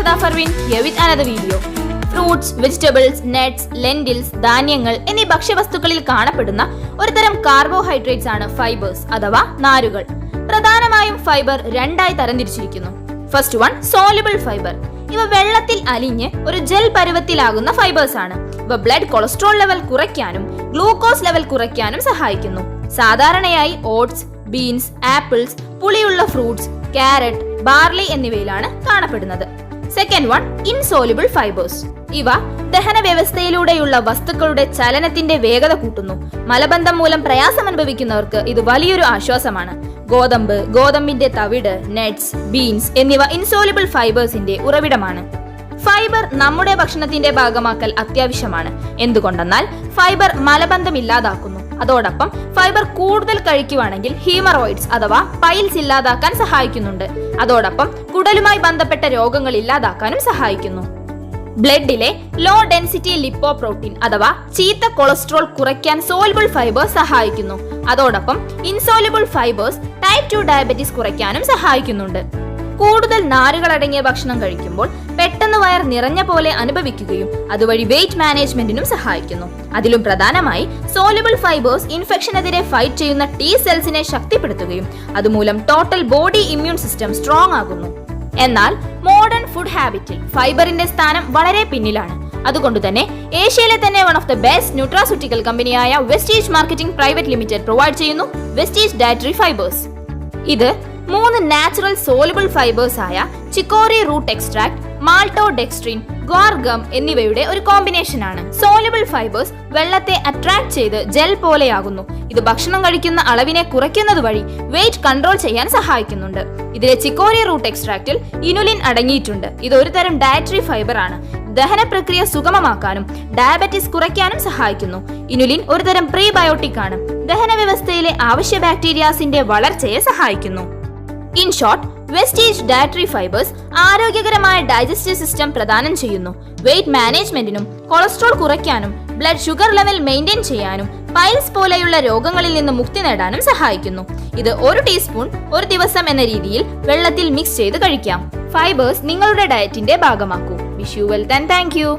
Akshada Farvin here with another video. Fruits, vegetables, nuts, ലെന്റിൽസ്, ധാന്യങ്ങൾ എന്നീ ഭക്ഷ്യവസ്തുക്കളിൽ കാണപ്പെടുന്ന ഒരുതരം കാർബോഹൈഡ്രേറ്റ്സ് ആണ് ഫൈബേഴ്സ് അഥവാ നാരുകൾ. പ്രധാനമായും ഫൈബർ രണ്ടായി തരംതിരിച്ചിരിക്കുന്നു. First one soluble fibre. ഇവ വെള്ളത്തിൽ അലിഞ്ഞ് ഒരു ജെൽ പരുവത്തിലാകുന്ന ഫൈബേഴ്സ് ആണ്. ഇവ ബ്ലഡ് കൊളസ്ട്രോൾ ലെവൽ കുറയ്ക്കാനും ഗ്ലൂക്കോസ് ലെവൽ കുറയ്ക്കാനും സഹായിക്കുന്നു. സാധാരണയായി ഓട്സ്, ബീൻസ്, ആപ്പിൾസ്, പുളിയുള്ള ഫ്രൂട്ട്സ്, ക്യാരറ്റ്, ബാർലി എന്നിവയിലാണ് കാണപ്പെടുന്നത്. Second one insoluble fibres. ഇവ ദഹന വ്യവസ്ഥയിലൂടെയുള്ള വസ്തുക്കളുടെ ചലനത്തിന്റെ വേഗത കൂട്ടുന്നു. മലബന്ധം മൂലം പ്രയാസം അനുഭവിക്കുന്നവർക്ക് ഇത് വലിയൊരു ആശ്വാസമാണ്. ഗോതമ്പ്, ഗോതമ്പിന്റെ തവിട്, നട്ട്സ്, ബീൻസ് എന്നിവ ഇൻസോലുബിൾ ഫൈബേഴ്സിന്റെ ഉറവിടമാണ്. ഫൈബർ നമ്മുടെ ഭക്ഷണത്തിന്റെ ഭാഗമാക്കൽ അത്യാവശ്യമാണ്. എന്തുകൊണ്ടെന്നാൽ ഫൈബർ മലബന്ധം ഇല്ലാതാക്കുന്നു. അതോടൊപ്പം ഫൈബർ കൂടുതൽ കഴിക്കുവാണെങ്കിൽ ഹീമറോയിഡ്സ് അഥവാ പൈൽസ് ഇല്ലാതാക്കാൻ സഹായിക്കുന്നുണ്ട്. അതോടൊപ്പം കുടലുമായി ബന്ധപ്പെട്ട രോഗങ്ങൾ ഇല്ലാതാക്കാനും സഹായിക്കുന്നു. ബ്ലഡിലെ ലോ ഡെൻസിറ്റി ലിപ്പോപ്രോട്ടീൻ അഥവാ ചീത്ത കൊളസ്ട്രോൾ കുറയ്ക്കാൻ സോലുബിൾ ഫൈബേഴ്സ് സഹായിക്കുന്നു. അതോടൊപ്പം ഇൻസോലുബിൾ ഫൈബേഴ്സ് ടൈപ്പ് 2 ഡയബറ്റീസ് കുറയ്ക്കാനും സഹായിക്കുന്നുണ്ട്. കൂടുതൽ നാരുകൾ അടങ്ങിയ ഭക്ഷണം കഴിക്കുമ്പോൾ പെട്ടെന്ന് വയർ നിറഞ്ഞ പോലെ അനുഭവിക്കുകയും അതുവഴി വെയിറ്റ് മാനേജ്മെന്റിനും സഹായിക്കുന്നു. അതിലും പ്രധാനമായി സോലുബിൾ ഫൈബേഴ്സ് ഇൻഫെക്ഷനെതിരെ ഫൈറ്റ് ചെയ്യുന്ന ടി സെൽസിനെ ശക്തിപ്പെടുത്തുകയും അതുമൂലം total body immune system strong ആകുന്നു. എന്നാൽ മോഡേൺ ഫുഡ് ഹാബിറ്റിൽ ഫൈബറിന്റെ സ്ഥാനം വളരെ പിന്നിലാണ്. അതുകൊണ്ട് തന്നെ ഏഷ്യയിലെ തന്നെ one of the best nutraceutical കമ്പനിയായ Vestige marketing private limited provide ചെയ്യുന്നു വെസ്റ്റീജ് ഡയറ്ററി ഫൈബേഴ്സ്. ഇത് 3 നാച്ചുറൽ സോലുബിൾ ഫൈബേഴ്സ് ആയ chicory root extract, maltodextrin, guar gum എന്നിവയുടെ ഒരു കോമ്പിനേഷൻ ആണ്. സോലുബിൾ ഫൈബേഴ്സ് വെള്ളത്തെ അട്രാക്ട് ചെയ്ത് ജെൽ പോലെയാകുന്നു. ഇത് ഭക്ഷണം കഴിക്കുന്ന അളവിനെ കുറയ്ക്കുന്നത് വഴി വെയിറ്റ് കൺട്രോൾ ചെയ്യാൻ സഹായിക്കുന്നുണ്ട്. ഇതിലെ ചിക്കോറി റൂട്ട് എക്സ്ട്രാക്റ്റിൽ ഇനുലിൻ അടങ്ങിയിട്ടുണ്ട്. ഇത് ഒരു തരം ഡയറ്ററി ഫൈബർ ആണ്. ദഹന പ്രക്രിയ സുഗമമാക്കാനും ഡയബറ്റീസ് കുറയ്ക്കാനും സഹായിക്കുന്നു. ഇനുലിൻ ഒരു തരം പ്രീബയോട്ടിക് ആണ്. ദഹന വ്യവസ്ഥയിലെ ആവശ്യ ബാക്ടീരിയാസിന്റെ വളർച്ചയെ സഹായിക്കുന്നു. In short, Vestige dietary fibres ആരോഗ്യകരമായ ഡൈജസ്റ്റീവ് സിസ്റ്റം പ്രദാനം ചെയ്യുന്നു. വെയിറ്റ് മാനേജ്മെന്റിനും കൊളസ്ട്രോൾ കുറയ്ക്കാനും ബ്ലഡ് ഷുഗർ ലെവൽ മെയിൻറ്റെയിൻ ചെയ്യാനും പൈൽസ് പോലെയുള്ള രോഗങ്ങളിൽ നിന്ന് മുക്തി നേടാനും സഹായിക്കുന്നു. ഇത് 1 ടീസ്പൂൺ ഒരു ദിവസം എന്ന രീതിയിൽ വെള്ളത്തിൽ മിക്സ് ചെയ്ത് കഴിക്കാം. ഫൈബേഴ്സ് നിങ്ങളുടെ ഡയറ്റിന്റെ ഭാഗമാക്കൂ. Wish you wealth and thank U.